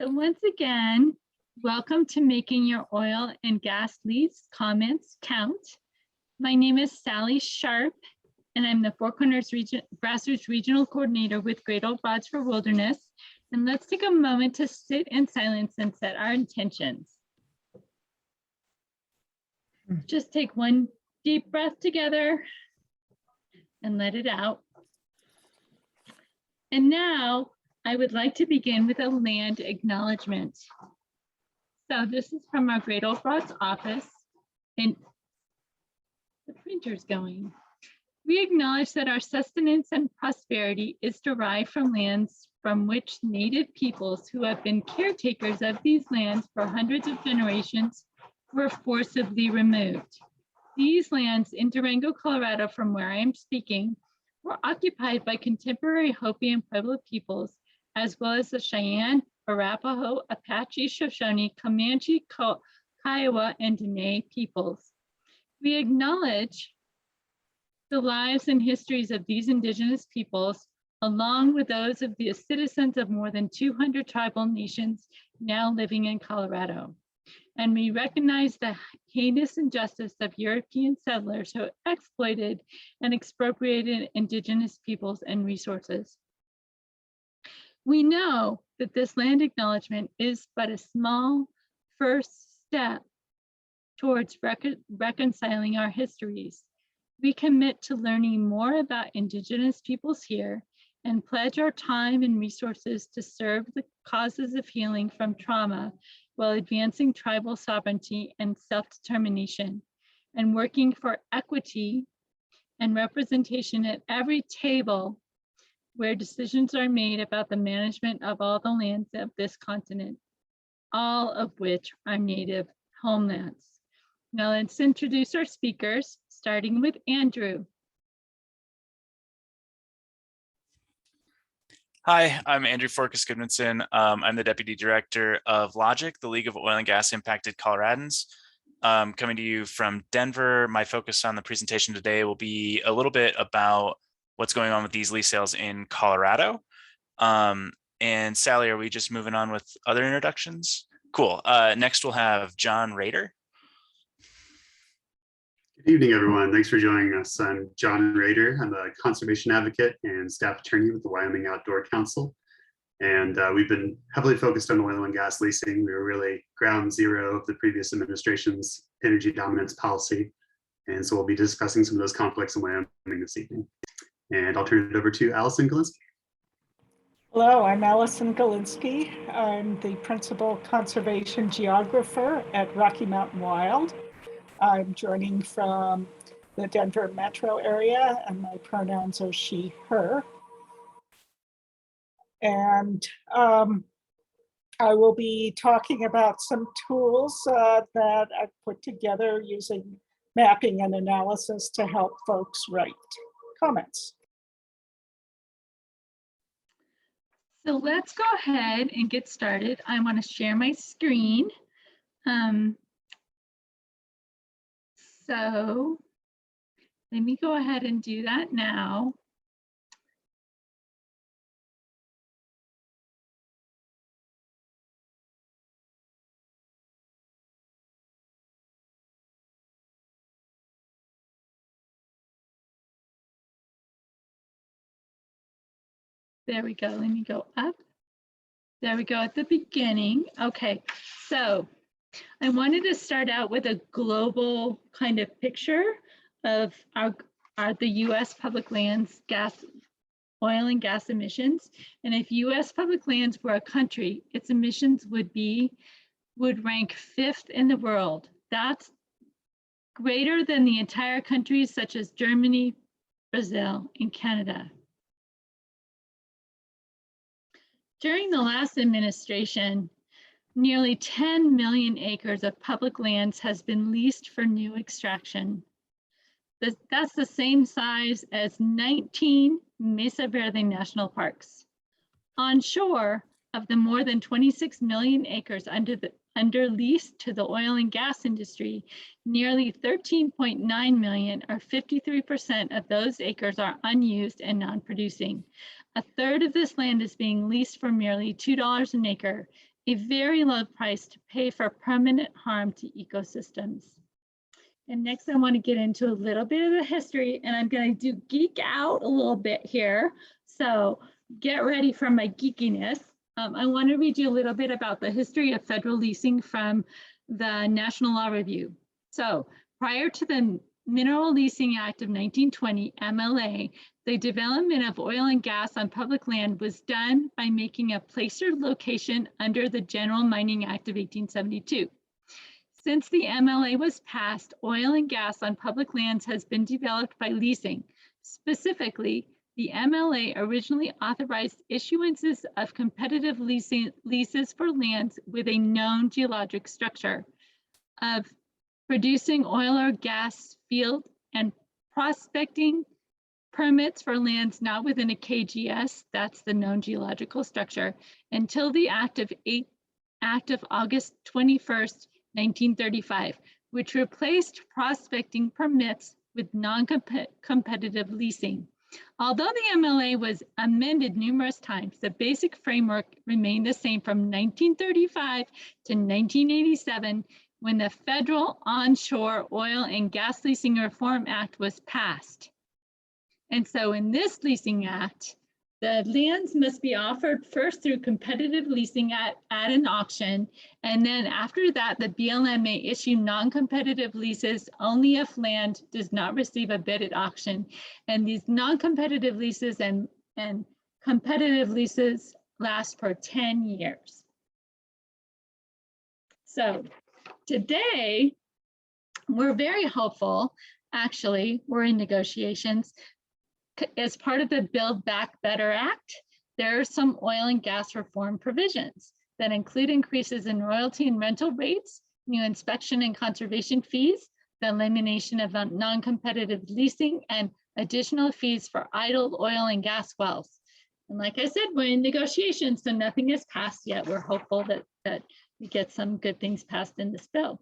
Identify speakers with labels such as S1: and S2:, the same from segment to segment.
S1: So once again, welcome to Making Your Oil and Gas Lease Comments Count. My name is Sally Sharp, and I'm the Four Corners Grassroots Regional Coordinator with Great Old Broads for Wilderness. And let's take a moment to sit in silence and set our intentions. Just take one deep breath together and let it out. And now I would like to begin with a land acknowledgement. So this is from our Great Old Broads office, and the printer's going. We acknowledge that our sustenance and prosperity is derived from lands from which Native peoples who have been caretakers of these lands for hundreds of generations were forcibly removed. These lands in Durango, Colorado, from where I am speaking, were occupied by contemporary Hopi and Pueblo peoples, as well as the Cheyenne, Arapaho, Apache, Shoshone, Comanche, Kiowa, and Dene peoples. We acknowledge the lives and histories of these indigenous peoples, along with those of the citizens of more than 200 tribal nations now living in Colorado. And we recognize the heinous injustice of European settlers who exploited and expropriated indigenous peoples and resources. We know that this land acknowledgement is but a small first step towards reconciling our histories. We commit to learning more about indigenous peoples here and pledge our time and resources to serve the causes of healing from trauma while advancing tribal sovereignty and self-determination, and working for equity and representation at every table where decisions are made about the management of all the lands of this continent, all of which are Native homelands. Now let's introduce our speakers, starting with Andrew.
S2: Hi, I'm Andrew Forkas Goodmanson. I'm the Deputy Director of LOGIC, the League of Oil and Gas Impacted Coloradans. Coming to you from Denver. My focus on the presentation today will be a little bit about what's going on with these lease sales in Colorado. And Sally, are we just moving on with other introductions? Cool. Next, we'll have John Rader.
S3: Good evening, everyone. Thanks for joining us. I'm John Rader. I'm a conservation advocate and staff attorney with the Wyoming Outdoor Council. And we've been heavily focused on oil and gas leasing. We were really ground zero of the previous administration's energy dominance policy. And so we'll be discussing some of those conflicts in Wyoming this evening. And I'll turn it over to Allison Galinsky.
S4: Hello, I'm Allison Galinsky. I'm the principal conservation geographer at Rocky Mountain Wild. I'm joining from the Denver metro area, and my pronouns are she, her. And I will be talking about some tools that I've put together using mapping and analysis to help folks write comments.
S1: So let's go ahead and get started. I want to share my screen. So let me go ahead and do that now. There we go. Let me go up. There we go at the beginning. Okay, so I wanted to start out with a global kind of picture of the U.S. public lands, oil and gas emissions. And if U.S. public lands were a country, its emissions would rank 5th in the world. That's greater than the entire countries such as Germany, Brazil, and Canada. During the last administration, nearly 10 million acres of public lands has been leased for new extraction. That's the same size as 19 Mesa Verde National Parks. Onshore, of the more than 26 million acres under lease to the oil and gas industry, nearly 13.9 million, or 53% of those acres, are unused and non-producing. A third of this land is being leased for merely $2 an acre, a very low price to pay for permanent harm to ecosystems. And next, I want to get into a little bit of the history, and I'm going to geek out a little bit here. So get ready for my geekiness. I want to read you a little bit about the history of federal leasing from the National Law Review. So prior to the Mineral Leasing Act of 1920, MLA, the development of oil and gas on public land was done by making a placer location under the General Mining Act of 1872. Since the MLA was passed, oil and gas on public lands has been developed by leasing. Specifically, the MLA originally authorized issuances of competitive leases for lands with a known geologic structure, of producing oil or gas field, and prospecting permits for lands not within a KGS, that's the known geological structure, until the Act of August 21st, 1935, which replaced prospecting permits with non-competitive leasing. Although the MLA was amended numerous times, the basic framework remained the same from 1935 to 1987, when the Federal Onshore Oil and Gas Leasing Reform Act was passed. And so in this leasing act, the lands must be offered first through competitive leasing at an auction. And then after that, the BLM may issue non-competitive leases only if land does not receive a bid at auction. And these non-competitive leases and competitive leases last for 10 years. So today, we're very hopeful. Actually, we're in negotiations. As part of the Build Back Better Act, there are some oil and gas reform provisions that include increases in royalty and rental rates, new inspection and conservation fees, the elimination of non-competitive leasing, and additional fees for idle oil and gas wells. And like I said, we're in negotiations, so nothing is passed yet. We're hopeful that we get some good things passed in this bill.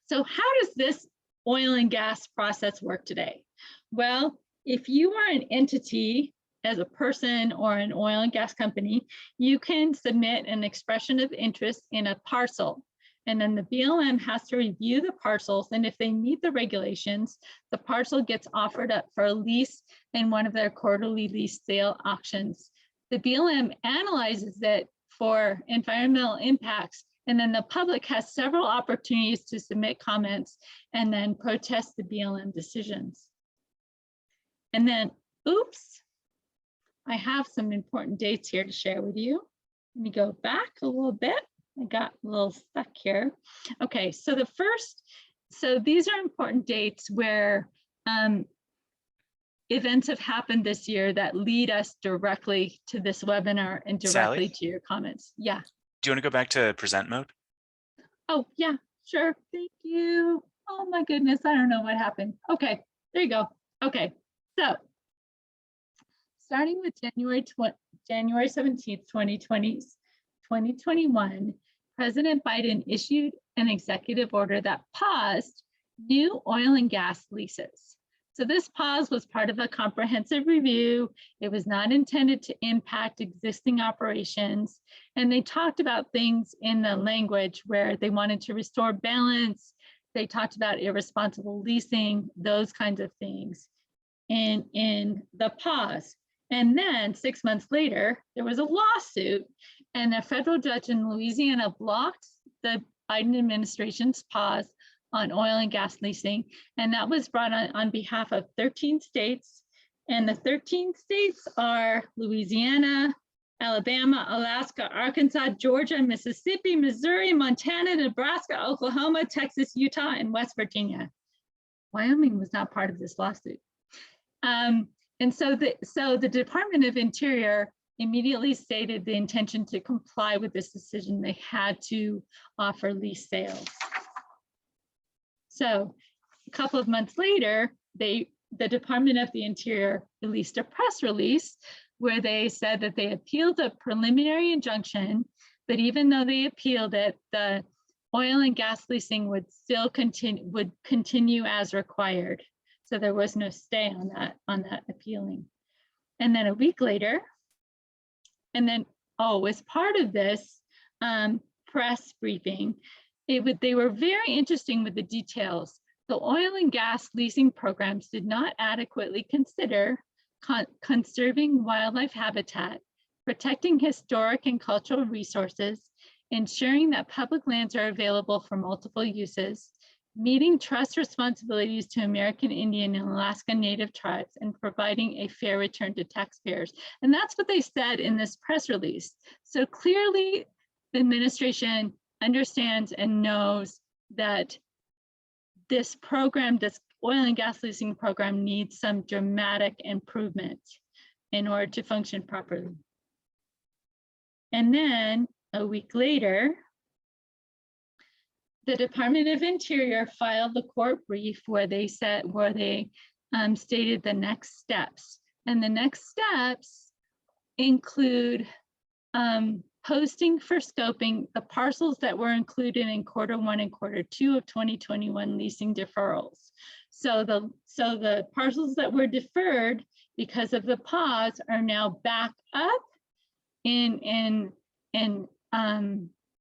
S1: So how does this oil and gas process work today? Well, if you are an entity as a person or an oil and gas company, you can submit an expression of interest in a parcel. And then the BLM has to review the parcels. And if they meet the regulations, the parcel gets offered up for a lease in one of their quarterly lease sale auctions. The BLM analyzes it for environmental impacts. And then the public has several opportunities to submit comments and then protest the BLM decisions. And then, oops, I have some important dates here to share with you. Let me go back a little bit. I got a little stuck here. Okay, so these are important dates where events have happened this year that lead us directly to this webinar and directly
S2: Sally?
S1: to your comments. Yeah.
S2: Do you want to go back to present mode?
S1: Oh, yeah, sure. Thank you. Oh my goodness, I don't know what happened. Okay, there you go. Okay, so starting with January 17th, 2021, President Biden issued an executive order that paused new oil and gas leases. So this pause was part of a comprehensive review. It was not intended to impact existing operations. And they talked about things in the language where they wanted to restore balance. They talked about irresponsible leasing, those kinds of things in the pause. And then 6 months later, there was a lawsuit, and a federal judge in Louisiana blocked the Biden administration's pause on oil and gas leasing. And that was brought on behalf of 13 states. And the 13 states are Louisiana, Alabama, Alaska, Arkansas, Georgia, Mississippi, Missouri, Montana, Nebraska, Oklahoma, Texas, Utah, and West Virginia. Wyoming was not part of this lawsuit. And so the Department of Interior immediately stated the intention to comply with this decision. They had to offer lease sales. So a couple of months later, the Department of the Interior released a press release where they said that they appealed the preliminary injunction, but even though they appealed it, the oil and gas leasing would still continue as required. So there was no stay on that appealing. And then a week later, and then, as part of this, press briefing. They were very interesting with the details. The oil and gas leasing programs did not adequately consider conserving wildlife habitat, protecting historic and cultural resources, ensuring that public lands are available for multiple uses, meeting trust responsibilities to American Indian and Alaska Native tribes, and providing a fair return to taxpayers. And that's what they said in this press release. So clearly, the administration understands and knows that this program, this oil and gas leasing program, needs some dramatic improvement in order to function properly. And then a week later, the Department of Interior filed the court brief where they stated the next steps. And the next steps include posting for scoping the parcels that were included in Q1 and Q2 of 2021 leasing deferrals. So the parcels that were deferred because of the pause are now back up in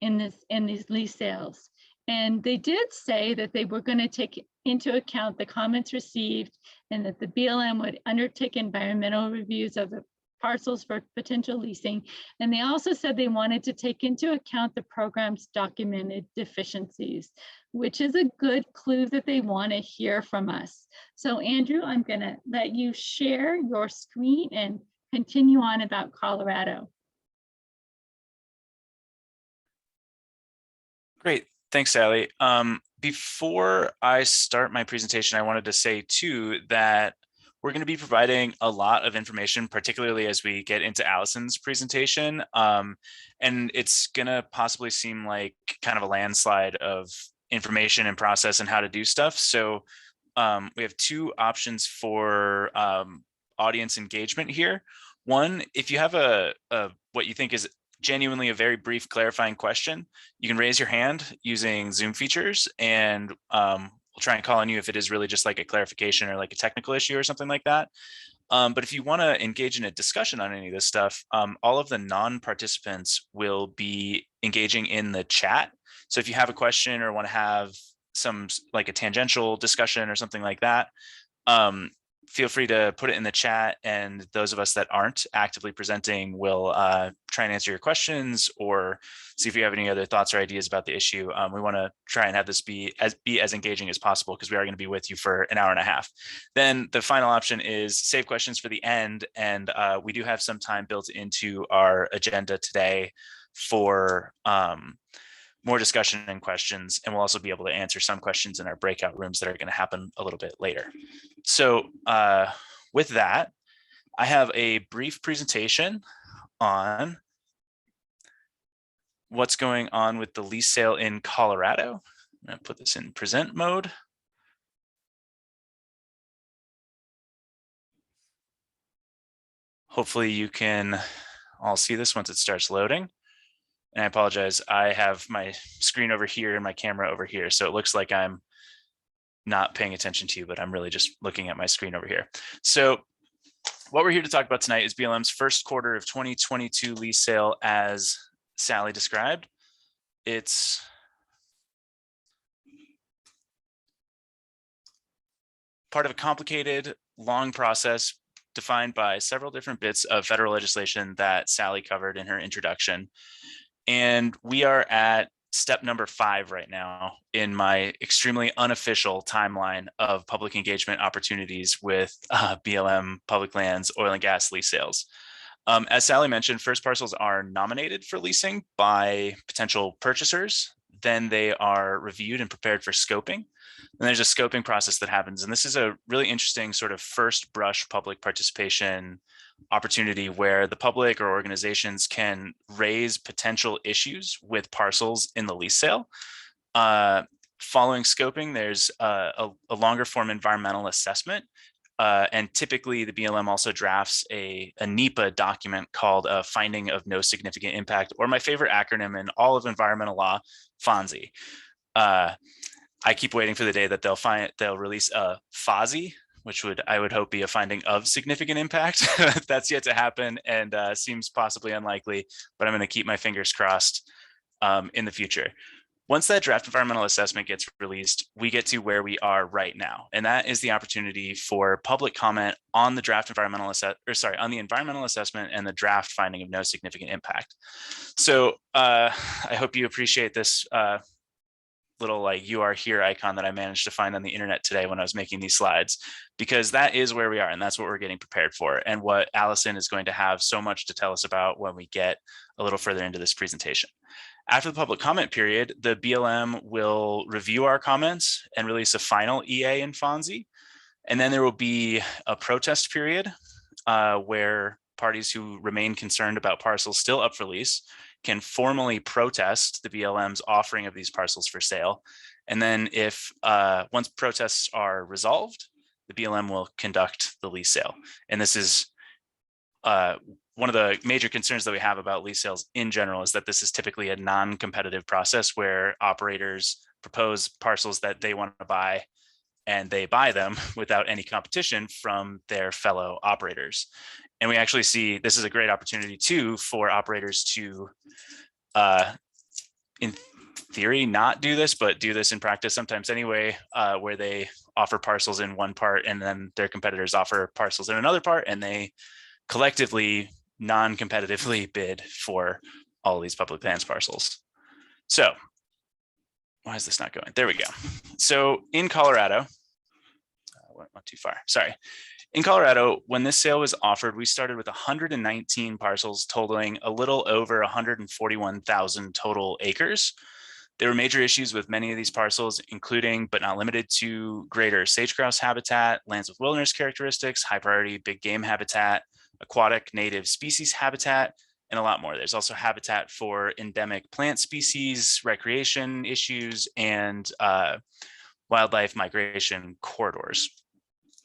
S1: these lease sales. And they did say that they were going to take into account the comments received and that the BLM would undertake environmental reviews of the parcels for potential leasing. And they also said they wanted to take into account the program's documented deficiencies, which is a good clue that they want to hear from us. So Andrew, I'm going to let you share your screen and continue on about Colorado.
S2: Great. Thanks, Sally. Before I start my presentation, I wanted to say too that we're going to be providing a lot of information, particularly as we get into Allison's presentation. And it's going to possibly seem like kind of a landslide of information and process and how to do stuff. So we have two options for audience engagement here. One, if you have what you think is genuinely a very brief clarifying question, you can raise your hand using Zoom features, and we'll try and call on you if it is really just like a clarification or like a technical issue or something like that. But if you want to engage in a discussion on any of this stuff, all of the non-participants will be engaging in the chat. So if you have a question or want to have some like a tangential discussion or something like that, feel free to put it in the chat, and those of us that aren't actively presenting will try and answer your questions or see if you have any other thoughts or ideas about the issue. We want to try and have this be as engaging as possible because we are going to be with you for an hour and a half. Then the final option is save questions for the end, and we do have some time built into our agenda today for more discussion and questions, and we'll also be able to answer some questions in our breakout rooms that are going to happen a little bit later. So with that, I have a brief presentation on what's going on with the lease sale in Colorado. I'm going to put this in present mode. Hopefully you can all see this once it starts loading. And I apologize, I have my screen over here and my camera over here, so it looks like I'm not paying attention to you, but I'm really just looking at my screen over here. So what we're here to talk about tonight is BLM's first quarter of 2022 lease sale, as Sally described. It's part of a complicated, long process defined by several different bits of federal legislation that Sally covered in her introduction. And we are at step number 5 right now in my extremely unofficial timeline of public engagement opportunities with BLM public lands, oil and gas lease sales. As Sally mentioned, first parcels are nominated for leasing by potential purchasers. Then they are reviewed and prepared for scoping. And there's a scoping process that happens. And this is a really interesting sort of first brush public participation opportunity where the public or organizations can raise potential issues with parcels in the lease sale. Following scoping, there's a longer form environmental assessment. And typically the BLM also drafts a NEPA document called a finding of no significant impact, or my favorite acronym in all of environmental law, FONSI. I keep waiting for the day that they'll release a FOSI, which I would hope be a finding of significant impact. That's yet to happen and seems possibly unlikely, but I'm going to keep my fingers crossed in the future. Once that draft environmental assessment gets released, we get to where we are right now. And that is the opportunity for public comment on the draft environmental on the environmental assessment and the draft finding of no significant impact. So I hope you appreciate this little like "you are here" icon that I managed to find on the internet today when I was making these slides, because that is where we are and that's what we're getting prepared for, and what Allison is going to have so much to tell us about when we get a little further into this presentation. After the public comment period, the BLM will review our comments and release a final EA in FONSI. And then there will be a protest period where parties who remain concerned about parcels still up for lease can formally protest the BLM's offering of these parcels for sale. And then if once protests are resolved, the BLM will conduct the lease sale. And this is one of the major concerns that we have about lease sales in general, is that this is typically a non-competitive process where operators propose parcels that they want to buy and they buy them without any competition from their fellow operators. And we actually see this is a great opportunity too for operators to, in theory, not do this, but do this in practice sometimes anyway, where they offer parcels in one part and then their competitors offer parcels in another part, and they collectively non-competitively bid for all of these public lands parcels. So why is this not going? There we go. So in Colorado, went too far, sorry. In Colorado, when this sale was offered, we started with 119 parcels totaling a little over 141,000 total acres. There were major issues with many of these parcels, including but not limited to greater sage-grouse habitat, lands with wilderness characteristics, high priority big game habitat, aquatic native species habitat, and a lot more. There's also habitat for endemic plant species, recreation issues, and wildlife migration corridors.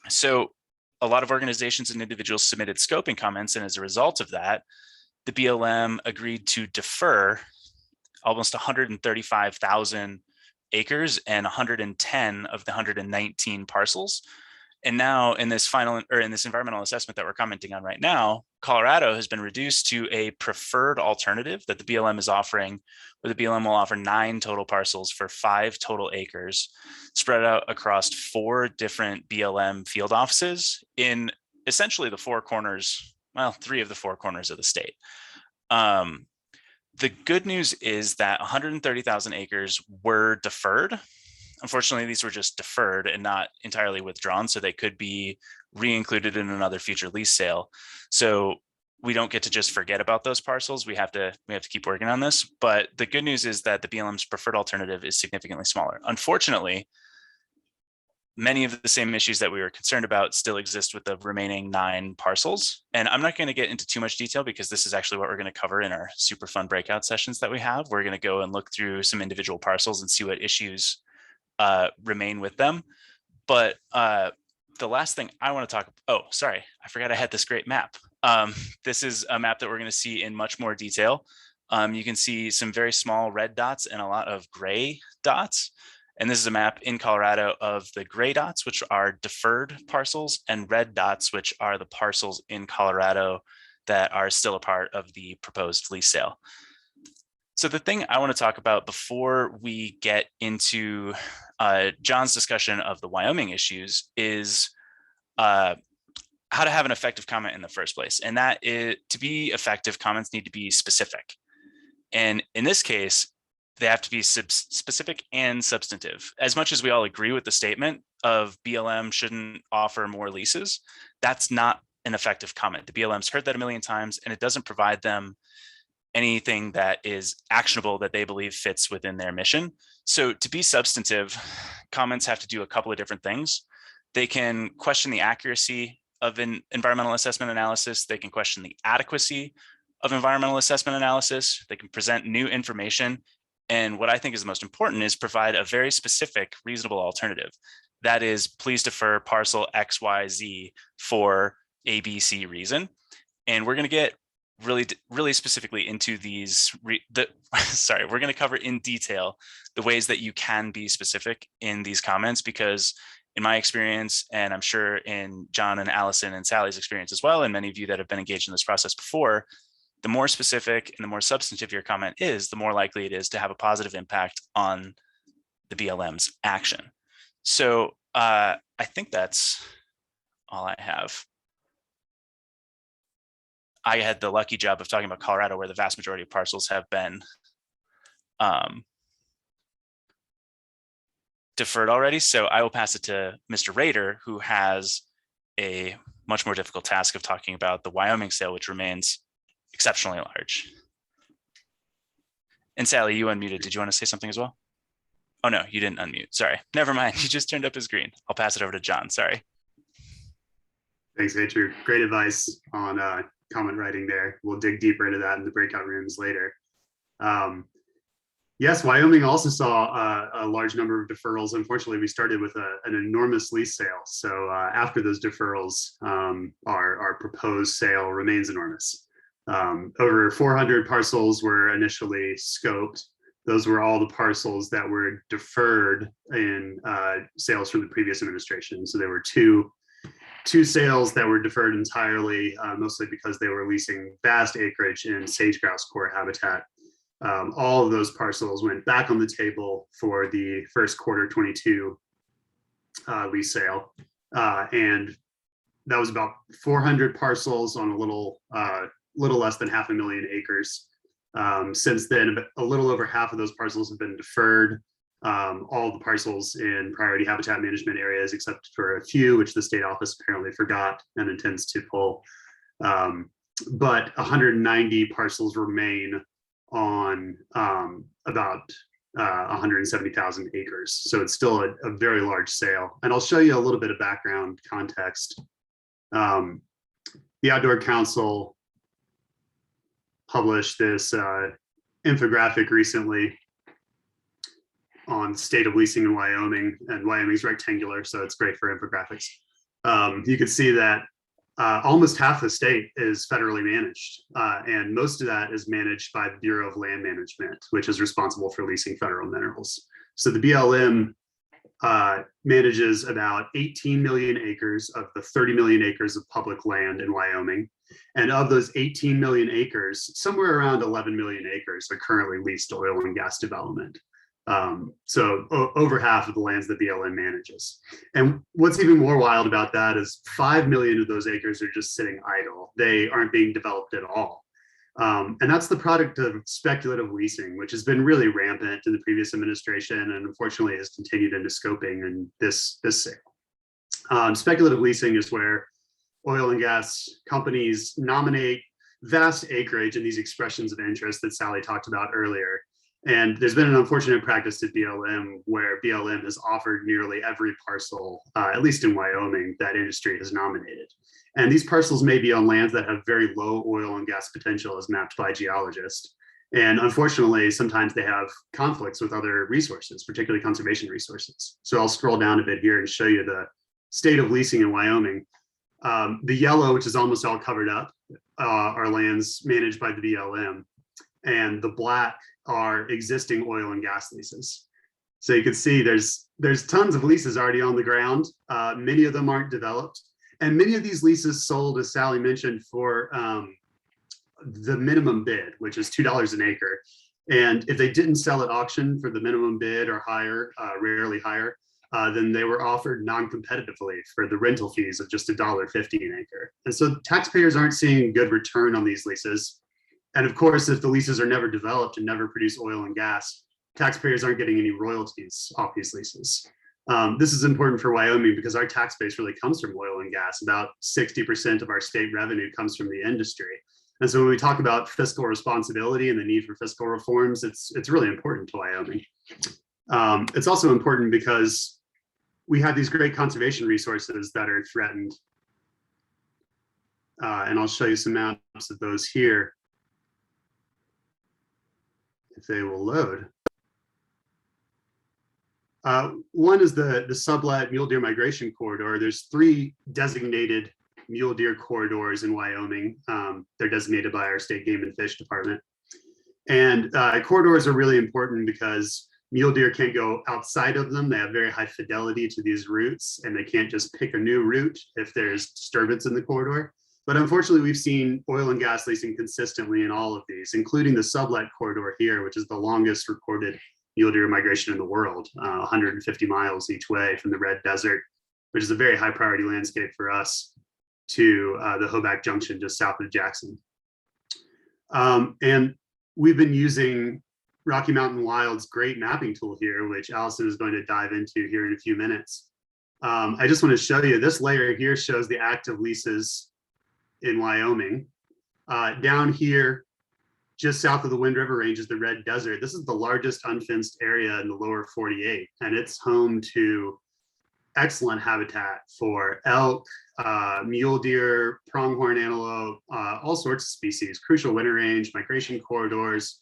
S2: So a lot of organizations and individuals submitted scoping comments, and as a result of that, the BLM agreed to defer almost 135,000 acres and 110 of the 119 parcels. And now in this environmental assessment that we're commenting on right now, Colorado has been reduced to a preferred alternative that the BLM is offering, where the BLM will offer 9 total parcels for 5 total acres spread out across 4 different BLM field offices in essentially the 4 corners, well, 3 of the 4 corners of the state. The good news is that 130,000 acres were deferred. Unfortunately, these were just deferred and not entirely withdrawn, so they could be re-included in another future lease sale. So we don't get to just forget about those parcels. We have to keep working on this. But the good news is that the BLM's preferred alternative is significantly smaller. Unfortunately, many of the same issues that we were concerned about still exist with the remaining 9 parcels. And I'm not going to get into too much detail because this is actually what we're going to cover in our super fun breakout sessions that we have. We're going to go and look through some individual parcels and see what issues remain with them. But the last thing I want to talk, oh, sorry, I forgot I had this great map. This is a map that we're going to see in much more detail. You can see some very small red dots and a lot of gray dots. And this is a map in Colorado of the gray dots, which are deferred parcels, and red dots, which are the parcels in Colorado that are still a part of the proposed lease sale. So the thing I want to talk about before we get into John's discussion of the Wyoming issues is how to have an effective comment in the first place. And that is, to be effective, comments need to be specific. And in this case, they have to be specific and substantive. As much as we all agree with the statement of BLM shouldn't offer more leases, that's not an effective comment. The BLM's heard that a million times, and it doesn't provide them anything that is actionable that they believe fits within their mission. So to be substantive, comments have to do a couple of different things. They can question the accuracy of an environmental assessment analysis. They can question the adequacy of environmental assessment analysis. They can present new information. And what I think is the most important is provide a very specific, reasonable alternative. That is, please defer parcel XYZ for ABC reason. And we're going to get really specifically into these, we're going to cover in detail the ways that you can be specific in these comments, because in my experience, and I'm sure in John and Allison and Sally's experience as well, and many of you that have been engaged in this process before, the more specific and the more substantive your comment is, the more likely it is to have a positive impact on the BLM's action. So I think that's all I have. I had the lucky job of talking about Colorado, where the vast majority of parcels have been deferred already. So I will pass it to Mr. Rader, who has a much more difficult task of talking about the Wyoming sale, which remains exceptionally large. And Sally, you unmuted. Did you want to say something as well? Oh no, you didn't unmute. Sorry. Never mind. You just turned up as green. I'll pass it over to John. Sorry.
S3: Thanks, Andrew. Great advice on comment writing there. We'll dig deeper into that in the breakout rooms later. Yes, Wyoming also saw a large number of deferrals. Unfortunately, we started with an enormous lease sale. So after those deferrals, our proposed sale remains enormous. Over 400 parcels were initially scoped. Those were all the parcels that were deferred in sales from the previous administration. So there were two sales that were deferred entirely, mostly because they were leasing vast acreage in sage-grouse core habitat. All of those parcels went back on the table for the first quarter 22 lease sale. And that was about 400 parcels on a little less than 500,000 acres. Since then, a little over half of those parcels have been deferred. All the parcels in priority habitat management areas, except for a few, which the state office apparently forgot and intends to pull. But 190 parcels remain on about 170,000 acres. So it's still a very large sale. And I'll show you a little bit of background context. The Outdoor Council published this infographic recently on the state of leasing in Wyoming, and Wyoming's rectangular, so it's great for infographics. You can see that almost half the state is federally managed, and most of that is managed by the Bureau of Land Management, which is responsible for leasing federal minerals. So the BLM manages about 18 million acres of the 30 million acres of public land in Wyoming. And of those 18 million acres, somewhere around 11 million acres are currently leased to oil and gas development. So over half of the lands that BLM manages. And what's even more wild about that is 5 million of those acres are just sitting idle. They aren't being developed at all. And that's the product of speculative leasing, which has been really rampant in the previous administration and unfortunately has continued into scoping in this sale. Speculative leasing is where oil and gas companies nominate vast acreage in these expressions of interest that Sally talked about earlier. And there's been an unfortunate practice at BLM where BLM has offered nearly every parcel, at least in Wyoming, that industry has nominated. And these parcels may be on lands that have very low oil and gas potential as mapped by geologists. And unfortunately, sometimes they have conflicts with other resources, particularly conservation resources. So I'll scroll down a bit here and show you the state of leasing in Wyoming. The yellow, which is almost all covered up, are lands managed by the BLM. And the black are existing oil and gas leases. So you can see there's tons of leases already on the ground. Many of them aren't developed. And many of these leases sold, as Sally mentioned, for the minimum bid, which is $2 an acre. And if they didn't sell at auction for the minimum bid or higher, rarely higher, then they were offered non-competitively for the rental fees of just $1.50 an acre. And so taxpayers aren't seeing good return on these leases. And of course, if the leases are never developed and never produce oil and gas, taxpayers aren't getting any royalties off these leases. This is important for Wyoming because our tax base really comes from oil and gas. About 60% of our state revenue comes from the industry. And so when we talk about fiscal responsibility and the need for fiscal reforms, it's really important to Wyoming. It's also important because we have these great conservation resources that are threatened. And I'll show you some maps of those here, if they will load. One is the sublet mule deer migration corridor. There's 3 designated mule deer corridors in Wyoming. They're designated by our state game and fish department. And corridors are really important because mule deer can't go outside of them. They have very high fidelity to these routes, and they can't just pick a new route if there's disturbance in the corridor. But unfortunately, we've seen oil and gas leasing consistently in all of these, including the sublet corridor here, which is the longest recorded mule deer migration in the world, 150 miles each way from the Red Desert, which is a very high priority landscape for us, to the Hoback Junction just south of Jackson. And we've been using Rocky Mountain Wild's great mapping tool here, which Allison is going to dive into here in a few minutes. I just want to show you this layer here shows the active leases in Wyoming. Down here, just south of the Wind River Range is the Red Desert. This is the largest unfenced area in the lower 48, and it's home to excellent habitat for elk, mule deer, pronghorn antelope, all sorts of species, crucial winter range, migration corridors.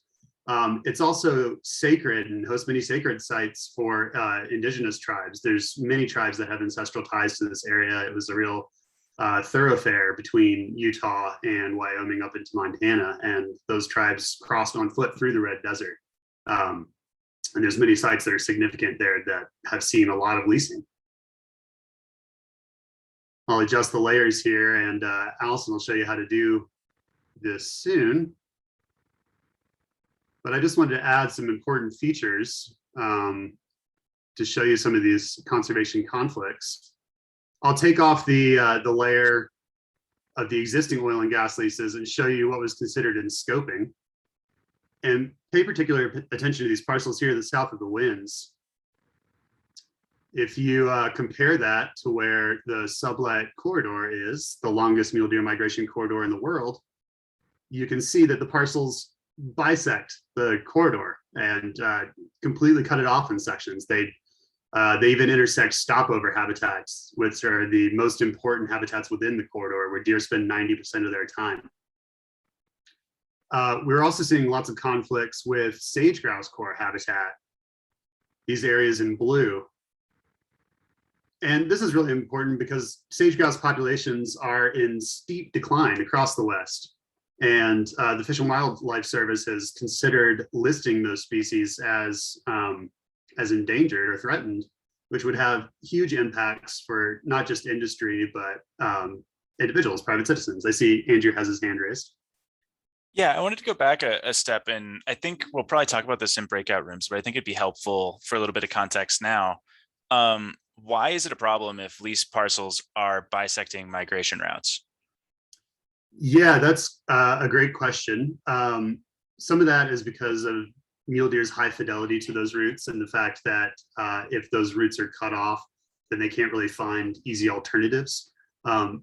S3: It's also sacred and hosts many sacred sites for indigenous tribes. There's many tribes that have ancestral ties to this area. It was a real thoroughfare between Utah and Wyoming up into Montana, and those tribes crossed on foot through the Red Desert. And there's many sites that are significant there that have seen a lot of leasing. I'll adjust the layers here, and Allison will show you how to do this soon. But I just wanted to add some important features to show you some of these conservation conflicts. I'll take off the layer of the existing oil and gas leases and show you what was considered in scoping. And pay particular attention to these parcels here, the south of the winds. If you compare that to where the sublet corridor is, the longest mule deer migration corridor in the world, you can see that the parcels bisect the corridor and completely cut it off in sections. They even intersect stopover habitats, which are the most important habitats within the corridor, where deer spend 90% of their time. We're also seeing lots of conflicts with sage grouse core habitat, these areas in blue. And this is really important because sage grouse populations are in steep decline across the West. And the Fish and Wildlife Service has considered listing those species as endangered or threatened, which would have huge impacts for not just industry, but individuals, private citizens. I see Andrew has his hand raised.
S2: Yeah, I wanted to go back a step, and I think we'll probably talk about this in breakout rooms, but I think it'd be helpful for a little bit of context now. Why is it a problem if lease parcels are bisecting migration routes?
S3: Yeah, that's a great question. Some of that is because of mule deer's high fidelity to those routes, and the fact that if those routes are cut off, then they can't really find easy alternatives.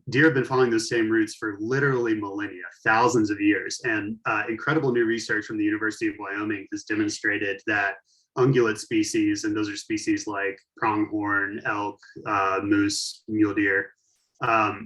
S3: Deer have been following those same routes for literally millennia, thousands of years, and incredible new research from the University of Wyoming has demonstrated that ungulate species, and those are species like pronghorn, elk, moose, mule deer,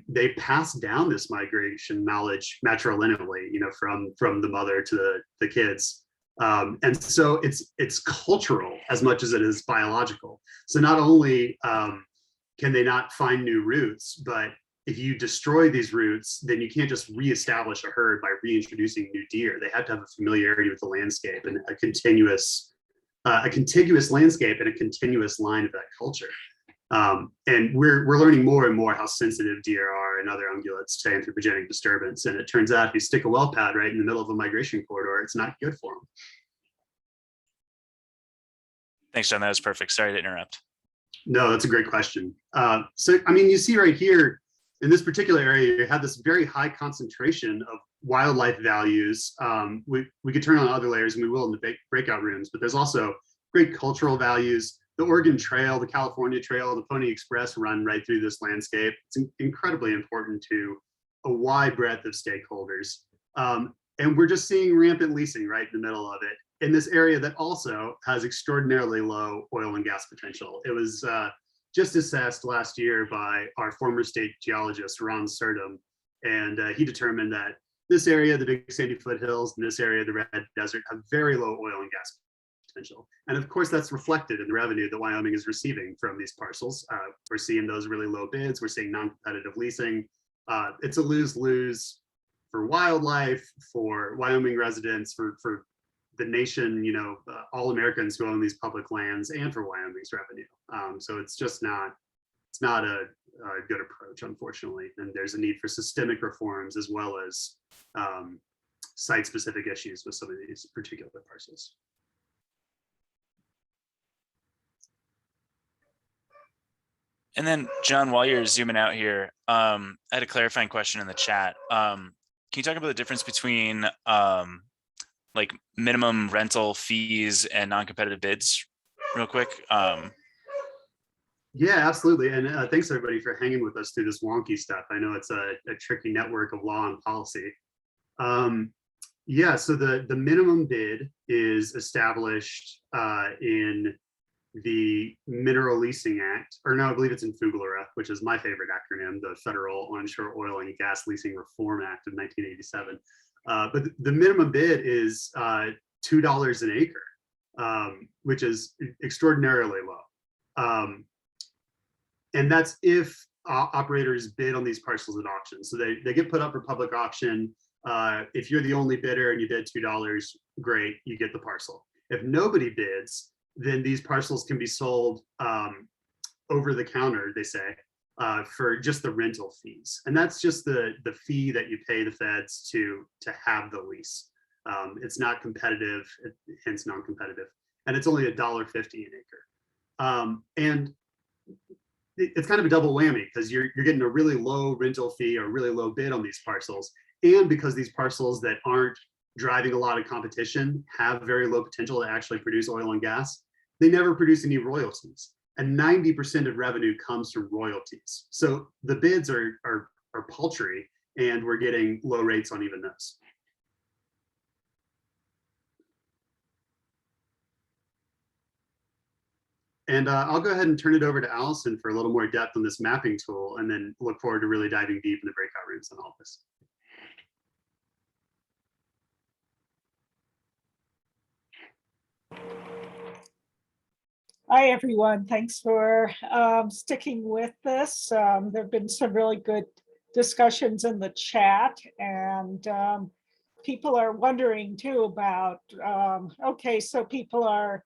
S3: they pass down this migration knowledge matrilineally, from the mother to the kids. And so it's cultural as much as it is biological. So not only can they not find new routes, but if you destroy these routes, then you can't just reestablish a herd by reintroducing new deer. They have to have a familiarity with the landscape and a contiguous landscape and a continuous line of that culture. And we're learning more and more how sensitive deer are and other ungulates to anthropogenic disturbance. And it turns out if you stick a well pad right in the middle of a migration corridor, it's not good for them.
S2: Thanks, John. That was perfect. Sorry to interrupt.
S3: No, that's a great question. So, I mean, you see right here in this particular area, you have this very high concentration of wildlife values. We could turn on other layers, and we will in the breakout rooms, but there's also great cultural values. The Oregon Trail, the California Trail, the Pony Express run right through this landscape. It's incredibly important to a wide breadth of stakeholders. And we're just seeing rampant leasing right in the middle of it in this area that also has extraordinarily low oil and gas potential. It was just assessed last year by our former state geologist, Ron Surdum, and he determined that this area, the Big Sandy Foothills, and this area, the Red Desert, have very low oil and gas potential. And of course, that's reflected in the revenue that Wyoming is receiving from these parcels. We're seeing those really low bids. We're seeing non-competitive leasing. It's a lose-lose for wildlife, for Wyoming residents, for the nation, all Americans who own these public lands, and for Wyoming's revenue. So it's just not, it's not good approach, unfortunately. And there's a need for systemic reforms as well as site-specific issues with some of these particular parcels.
S2: And then, John, while you're zooming out here, I had a clarifying question in the chat. Can you talk about the difference between like minimum rental fees and non-competitive bids real quick?
S3: Yeah, absolutely. And thanks everybody for hanging with us through this wonky stuff. I know it's a tricky network of law and policy. Yeah, so the minimum bid is established in the Mineral Leasing Act, or no, I believe it's in FUGLRA, which is my favorite acronym, the Federal Onshore Oil and Gas Leasing Reform Act of 1987. But the minimum bid is $2 an acre, which is extraordinarily low. And that's if operators bid on these parcels at auction. So they get put up for public auction. If you're the only bidder and you bid $2, great, you get the parcel. If nobody bids, then these parcels can be sold over the counter, they say, for just the rental fees. And that's just the fee that you pay the feds to have the lease. It's not competitive, hence non-competitive. And it's only $1.50 an acre. And it's kind of a double whammy because you're getting a really low rental fee or really low bid on these parcels. And because these parcels that aren't driving a lot of competition have very low potential to actually produce oil and gas, they never produce any royalties. And 90% of revenue comes from royalties. So the bids are paltry, and we're getting low rates on even those. And I'll go ahead and turn it over to Allison for a little more depth on this mapping tool, and then look forward to really diving deep in the breakout rooms on all this.
S4: Hi, everyone. Thanks for sticking with this. There have been some really good discussions in the chat, and people are wondering too about, okay, so people are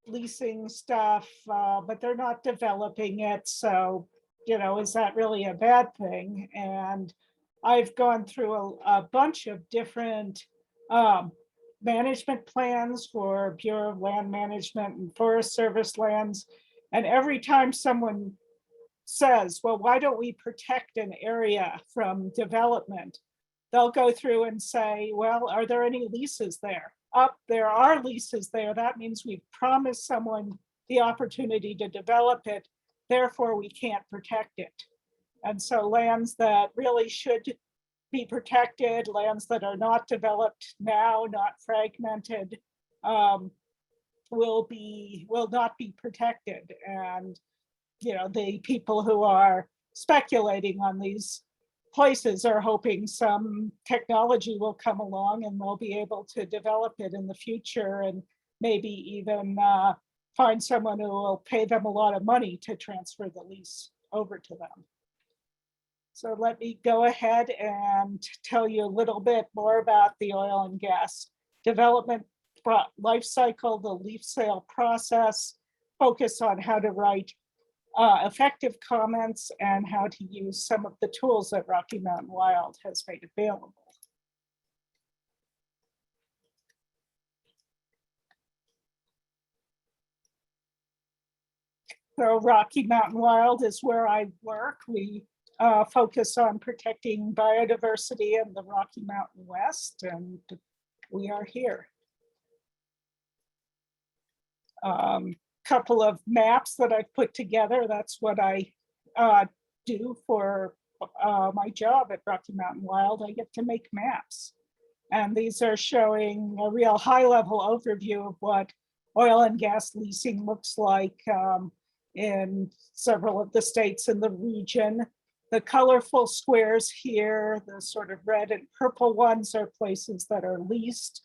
S4: leasing stuff, but they're not developing it. So, is that really a bad thing? And I've gone through a bunch of different management plans for Bureau of Land Management and Forest Service lands. And every time someone says, well, why don't we protect an area from development? They'll go through and say, well, are there any leases there? There are leases there. That means we've promised someone the opportunity to develop it. Therefore, we can't protect it. And so lands that really should be protected, lands that are not developed now, not fragmented, will not be protected. And the people who are speculating on these places are hoping some technology will come along and they'll be able to develop it in the future, and maybe even find someone who will pay them a lot of money to transfer the lease over to them. So let me go ahead and tell you a little bit more about the oil and gas development life cycle, the leaf sale process, focus on how to write effective comments and how to use some of the tools that Rocky Mountain Wild has made available. So Rocky Mountain Wild is where I work. We focus on protecting biodiversity in the Rocky Mountain West, and we are here. Couple of maps that I've put together. That's what I do for my job at Rocky Mountain Wild. I get to make maps. And these are showing a real high-level overview of what oil and gas leasing looks like in several of the states in the region. The colorful squares here, the sort of red and purple ones, are places that are leased,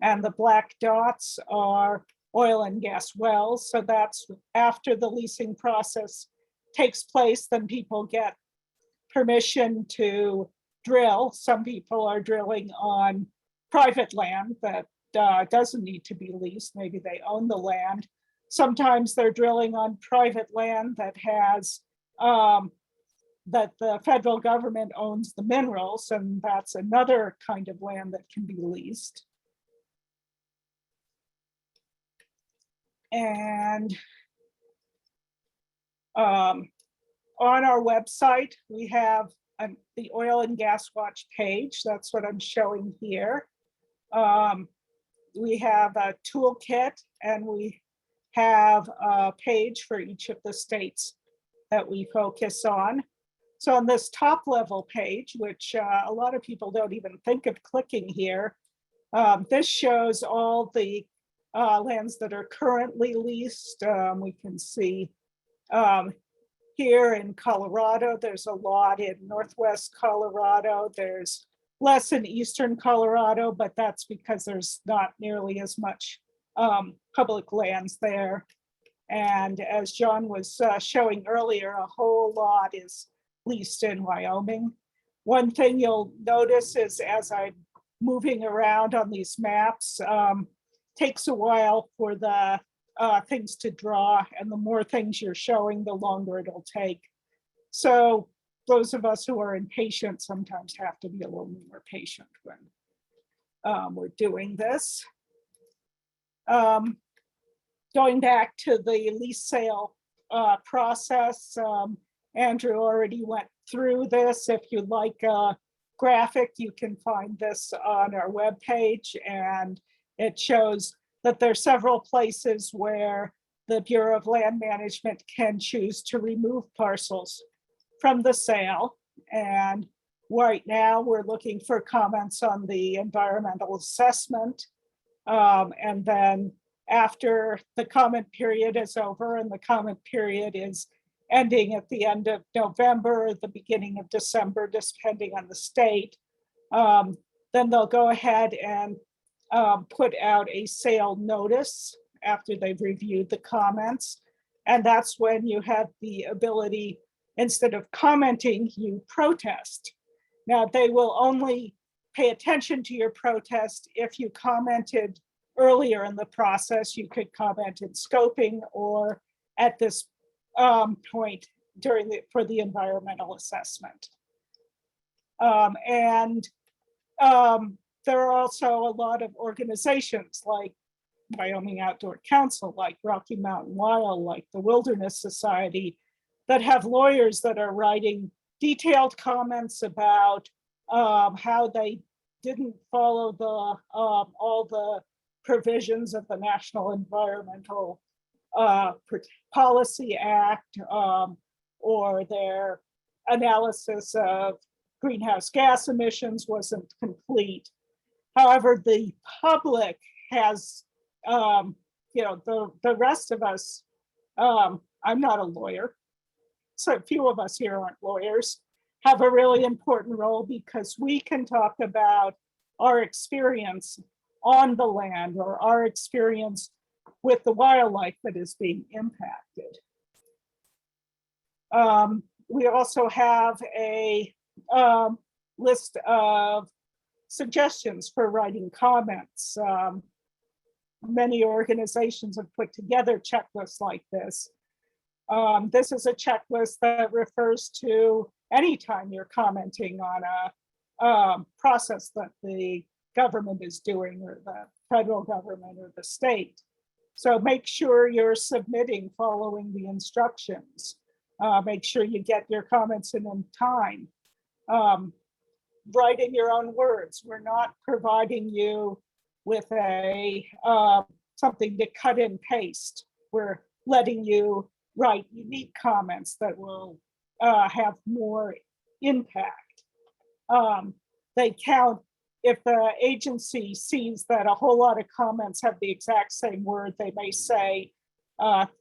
S4: and the black dots are oil and gas wells. So that's after the leasing process takes place, then people get permission to drill. Some people are drilling on private land that doesn't need to be leased. Maybe they own the land. Sometimes they're drilling on private land that has, that the federal government owns the minerals, and that's another kind of land that can be leased. And on our website, we have the Oil and Gas Watch page. That's what I'm showing here. We have a toolkit, and we have a page for each of the states that we focus on. So on this top level page, which a lot of people don't even think of clicking here, this shows all the lands that are currently leased. We can see here in Colorado, there's a lot in Northwest Colorado. There's less in Eastern Colorado, but that's because there's not nearly as much public lands there. And as John was showing earlier, a whole lot is leased in Wyoming. One thing you'll notice is as I'm moving around on these maps, takes a while for the things to draw, and the more things you're showing, the longer it'll take. So those of us who are impatient sometimes have to be a little more patient when we're doing this. Going back to the lease sale process, Andrew already went through this. If you'd like a graphic, you can find this on our webpage, and it shows that there are several places where the Bureau of Land Management can choose to remove parcels from the sale. And right now we're looking for comments on the environmental assessment. And then after the comment period is over, and the comment period is ending at the end of November, the beginning of December, depending on the state, then they'll go ahead and put out a sale notice after they've reviewed the comments. And that's when you have the ability, instead of commenting, you protest. Now, they will only pay attention to your protest if you commented earlier in the process. You could comment in scoping or at this point for the environmental assessment. There are also a lot of organizations like Wyoming Outdoor Council, like Rocky Mountain Wild, like the Wilderness Society, that have lawyers that are writing detailed comments about how they didn't follow all the provisions of the National Environmental Policy Act, or their analysis of greenhouse gas emissions wasn't complete. However, the public has, the rest of us, I'm not a lawyer, so a few of us here aren't lawyers, have a really important role, because we can talk about our experience on the land or our experience with the wildlife that is being impacted. We also have a list of suggestions for writing comments. Many organizations have put together checklists like this. This is a checklist that refers to anytime you're commenting on a process that the government is doing, or the federal government or the state. So make sure you're submitting following the instructions. Make sure you get your comments in on time. Write in your own words. We're not providing you with a something to cut and paste. We're letting you write unique comments that will have more impact. They count if the agency sees that a whole lot of comments have the exact same word. They may say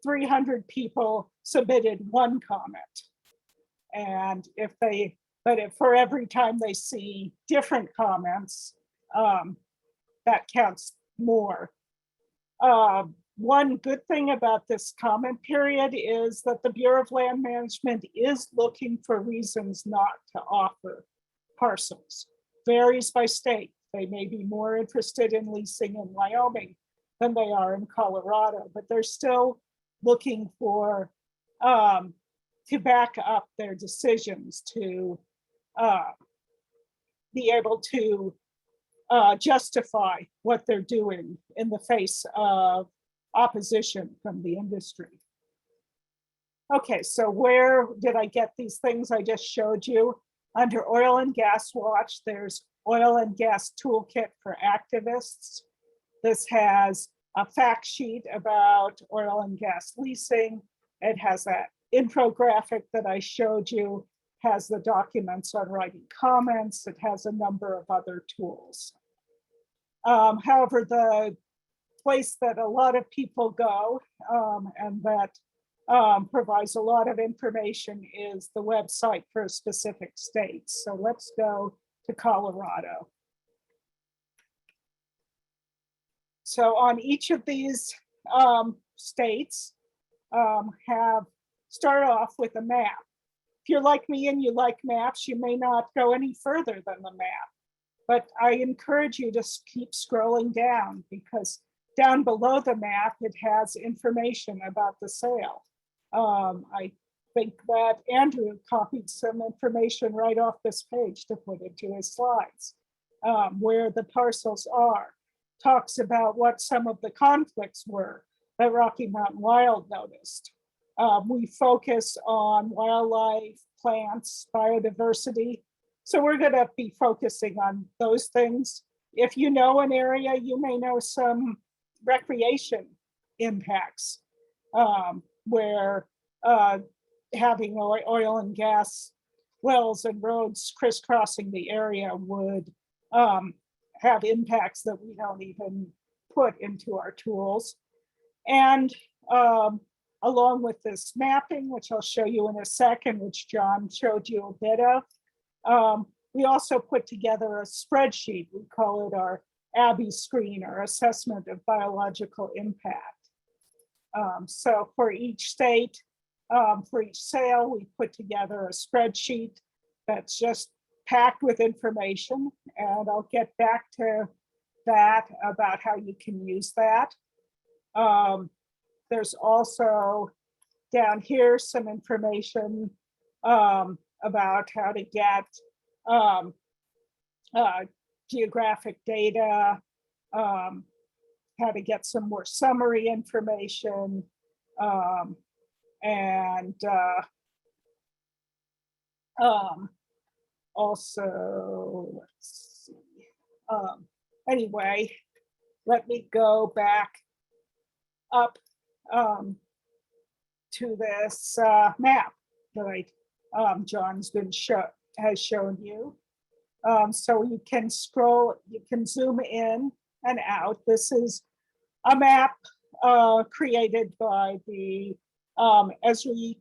S4: 300 people submitted one comment, and if for every time they see different comments, that counts more. One good thing about this comment period is that the Bureau of Land Management is looking for reasons not to offer parcels. Varies by state. They may be more interested in leasing in Wyoming than they are in Colorado, but they're still looking for to back up their decisions to be able to justify what they're doing in the face of opposition from the industry. Okay, so where did I get these things I just showed you? Under Oil and Gas Watch, there's Oil and Gas Toolkit for Activists. This has a fact sheet about oil and gas leasing. It has that infographic that I showed you, has the documents on writing comments. It has a number of other tools. However, the place that a lot of people go and that provides a lot of information is the website for specific states. So let's go to Colorado. So on each of these states start off with a map. If you're like me and you like maps, you may not go any further than the map. But I encourage you to keep scrolling down, because down below the map, it has information about the sale. I think that Andrew copied some information right off this page to put into his slides, where the parcels are. Talks about what some of the conflicts were that Rocky Mountain Wild noticed. We focus on wildlife, plants, biodiversity. So we're going to be focusing on those things. If you know an area, you may know some recreation impacts where having oil and gas wells and roads crisscrossing the area would have impacts that we don't even put into our tools. And along with this mapping, which I'll show you in a second, which John showed you a bit of, we also put together a spreadsheet. We call it our ABBY screen, or assessment of biological impact. So for each state, for each sale, we put together a spreadsheet that's just packed with information, and I'll get back to that about how you can use that. There's also down here some information about how to get geographic data, how to get some more summary information, and also, let's see. Anyway, let me go back up to this map that John's has shown you. So you can scroll, you can zoom in and out. This is a map created by the Esri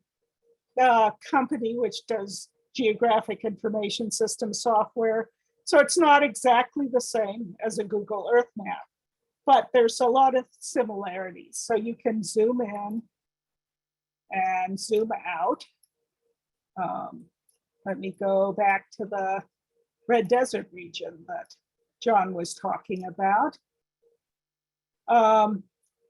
S4: company, which does geographic information system software. So it's not exactly the same as a Google Earth map, but there's a lot of similarities. So you can zoom in and zoom out. Let me go back to the Red Desert region that John was talking about.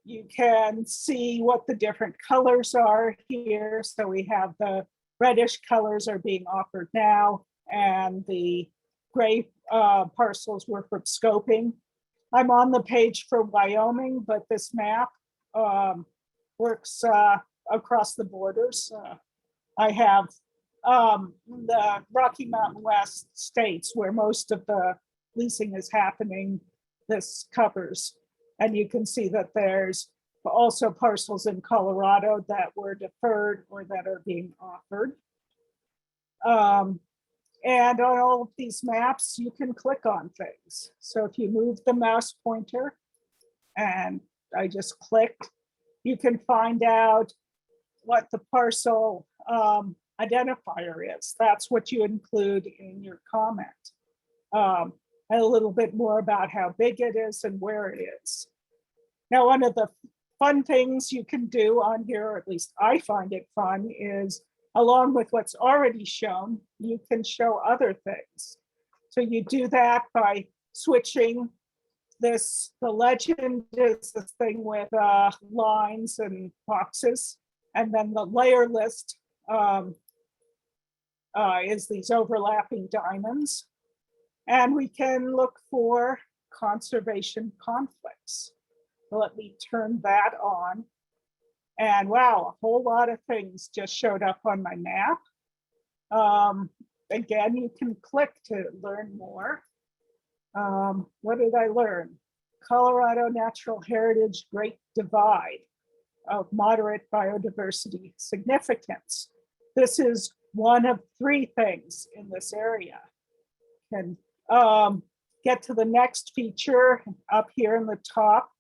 S4: You can see what the different colors are here. So we have the reddish colors are being offered now, and the gray parcels were from scoping. I'm on the page for Wyoming, but this map works across the borders. I have the Rocky Mountain West states where most of the leasing is happening. This covers, and you can see that there's also parcels in Colorado that were deferred or that are being offered. And on all of these maps, you can click on things. So if you move the mouse pointer, and I just clicked, you can find out what the parcel identifier is. That's what you include in your comment. And a little bit more about how big it is and where it is. Now, one of the fun things you can do on here, or at least I find it fun, is along with what's already shown, you can show other things. So you do that by switching the legend is this thing with lines and boxes, and then the layer list is these overlapping diamonds. And we can look for conservation conflicts. Let me turn that on. And wow, a whole lot of things just showed up on my map. Again, you can click to learn more. What did I learn? Colorado Natural Heritage Great Divide of moderate biodiversity significance. This is one of 3 things in this area. Can get to the next feature up here in the top.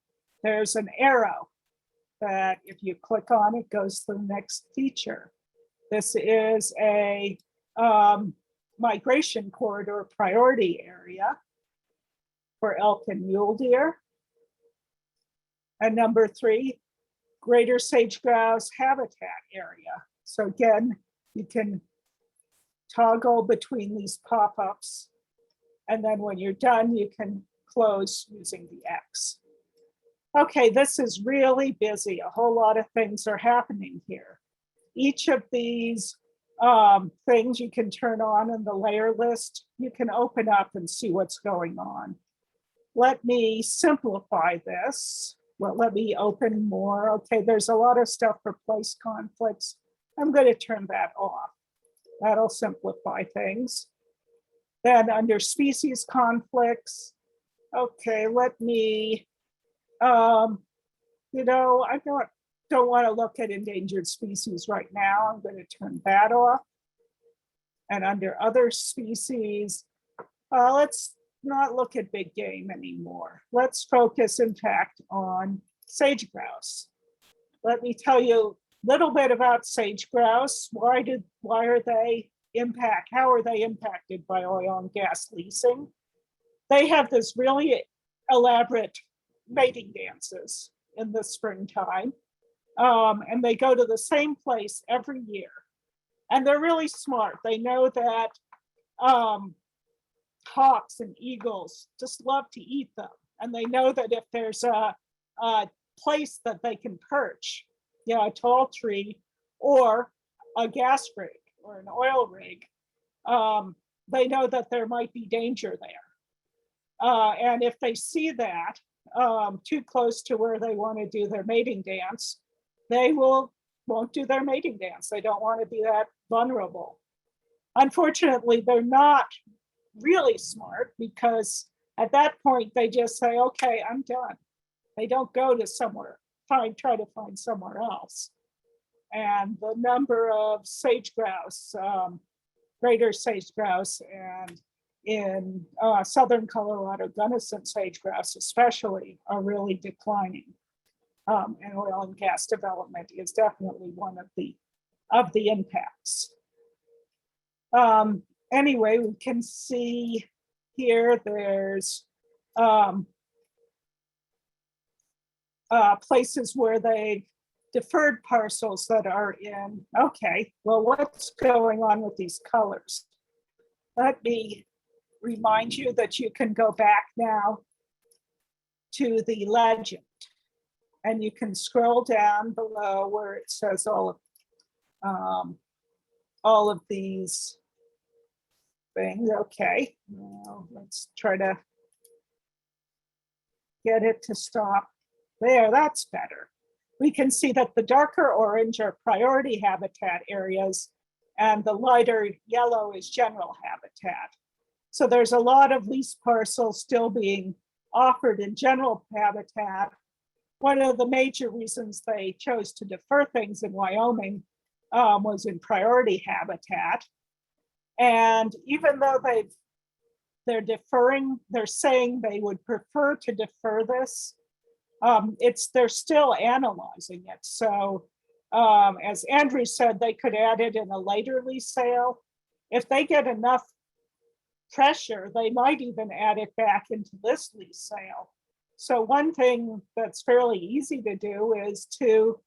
S4: There's an arrow that if you click on it goes to the next feature. This is a migration corridor priority area for elk and mule deer. And number 3, greater sage-grouse habitat area. So again, you can toggle between these pop-ups. And then when you're done, you can close using the X. Okay, this is really busy. A whole lot of things are happening here. Each of these things you can turn on in the layer list, you can open up and see what's going on. Let me simplify this. Well, let me open more. Okay, there's a lot of stuff for place conflicts. I'm going to turn that off. That'll simplify things. Then under species conflicts, okay, let me, I don't want to look at endangered species right now. I'm going to turn that off. And under other species, let's not look at big game anymore. Let's focus, in fact, on sage grouse. Let me tell you a little bit about sage grouse. How are they impacted by oil and gas leasing? They have this really elaborate mating dances in the springtime. And they go to the same place every year. And they're really smart. They know that hawks and eagles just love to eat them. And they know that if there's a place that they can perch, a tall tree or a gas rig or an oil rig, they know that there might be danger there. And if they see that too close to where they want to do their mating dance, they won't do their mating dance. They don't want to be that vulnerable. Unfortunately, they're not really smart, because at that point they just say, okay, I'm done. They don't go to somewhere, try to find somewhere else. And the number of sage grouse, greater sage grouse, and in southern Colorado, Gunnison sage grouse especially, are really declining. And oil and gas development is definitely one of the impacts. Anyway, we can see here there's places where they deferred parcels that are in. Okay, well, what's going on with these colors? Let me remind you that you can go back now to the legend, and you can scroll down below where it says all of these things. Okay, now let's try to get it to stop there. That's better. We can see that the darker orange are priority habitat areas, and the lighter yellow is general habitat. So there's a lot of lease parcels still being offered in general habitat. One of the major reasons they chose to defer things in Wyoming was in priority habitat. And even though they're deferring, they're saying they would prefer to defer this, they're still analyzing it. So as Andrew said, they could add it in a later lease sale. If they get enough pressure, they might even add it back into this lease sale. So one thing that's fairly easy to do is to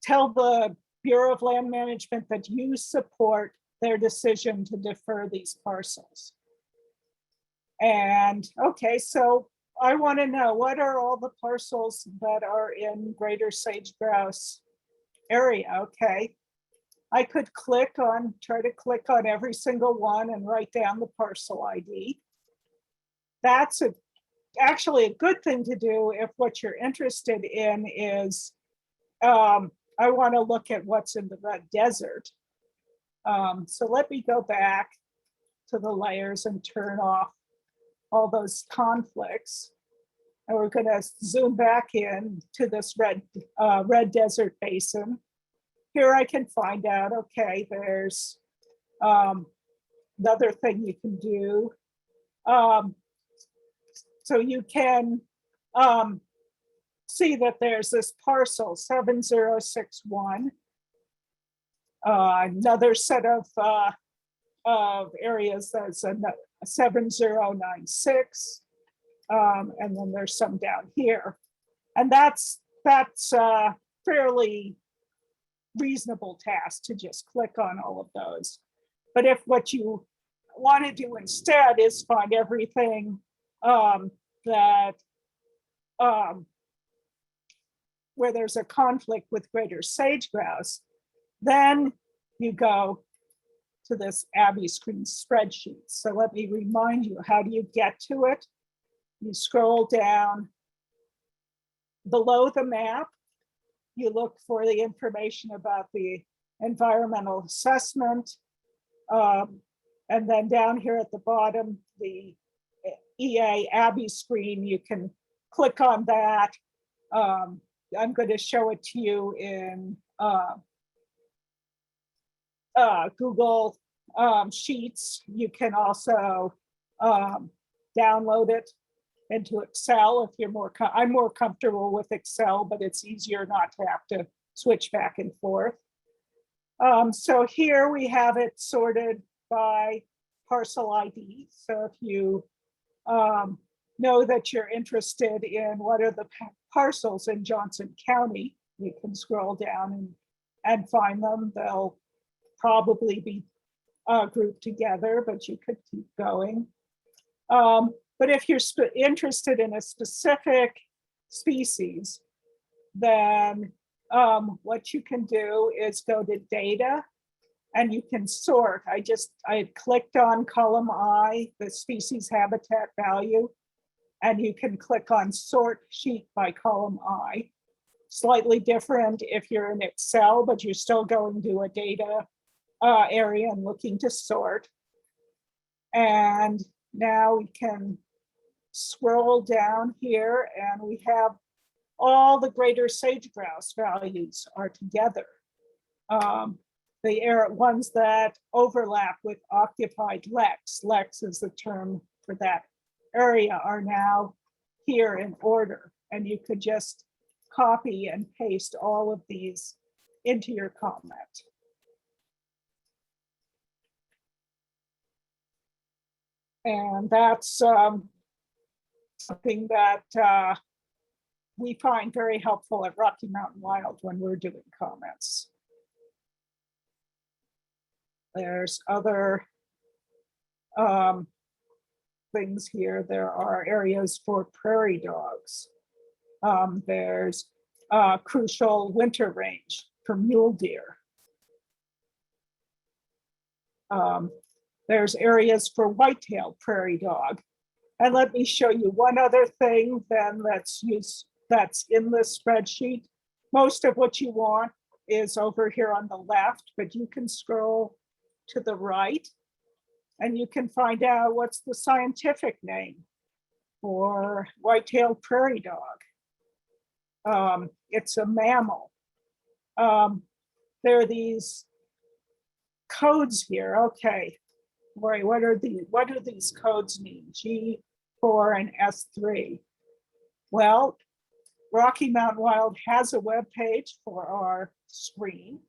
S4: tell the Bureau of Land Management that you support their decision to defer these parcels. And okay, so I want to know, what are all the parcels that are in Greater Sage Grouse area? Okay. I could try to click on every single one and write down the parcel ID. That's actually a good thing to do if what you're interested in is, I want to look at what's in the red desert. So let me go back to the layers and turn off all those conflicts. And we're going to zoom back in to this red desert basin. Here I can find out, okay, there's another thing you can do. So you can see that there's this parcel 7061. Another set of areas that's a 7096. And then there's some down here. And that's fairly reasonable task to just click on all of those. But if what you want to do instead is find everything that where there's a conflict with greater sage grouse, then you go to this Abby screen spreadsheet. So let me remind you, how do you get to it? You scroll down below the map, you look for the information about the environmental assessment. And then down here at the bottom, the EA Abby screen, you can click on that. I'm going to show it to you in Google Sheets. You can also download it into Excel if you're I'm more comfortable with Excel, but it's easier not to have to switch back and forth. So here we have it sorted by parcel ID. So if you know that you're interested in what are the parcels in Johnson County, you can scroll down and find them. They'll probably be grouped together, but you could keep going. But if you're interested in a specific species, then what you can do is go to data and you can sort. I clicked on column I, the species habitat value, and you can click on sort sheet by column I. Slightly different if you're in Excel, but you're still going to a data area and looking to sort. And now we can scroll down here and we have all the greater sage grouse values are together. The ones that overlap with occupied Lex is the term for that area, are now here in order. And you could just copy and paste all of these into your comment. And that's something that we find very helpful at Rocky Mountain Wild when we're doing comments. There's other things here. There are areas for prairie dogs. There's crucial winter range for mule deer. There's areas for white-tailed prairie dog. And let me show you one other thing then that's in this spreadsheet. Most of what you want is over here on the left, but you can scroll to the right and you can find out what's the scientific name for white-tailed prairie dog. It's a mammal. There are these codes here. Okay, right, what do these codes mean? G4 and S3. Well, Rocky Mountain Wild has a web page for our screen.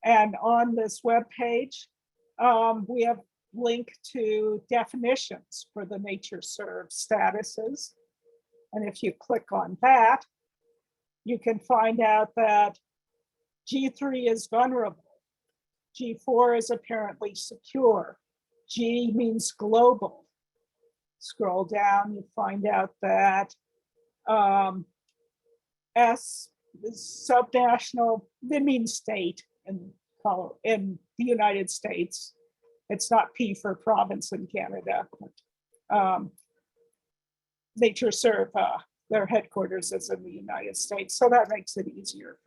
S4: And on this web page, we have linked to definitions for the nature served statuses. And if you click on that, you can find out that G3 is vulnerable. G4 is apparently secure. G means global. scroll down, you find out that S is subnational, that means state in the United States. It's not P for province in Canada. Nature Serve, their headquarters is in the United States, so that makes it easier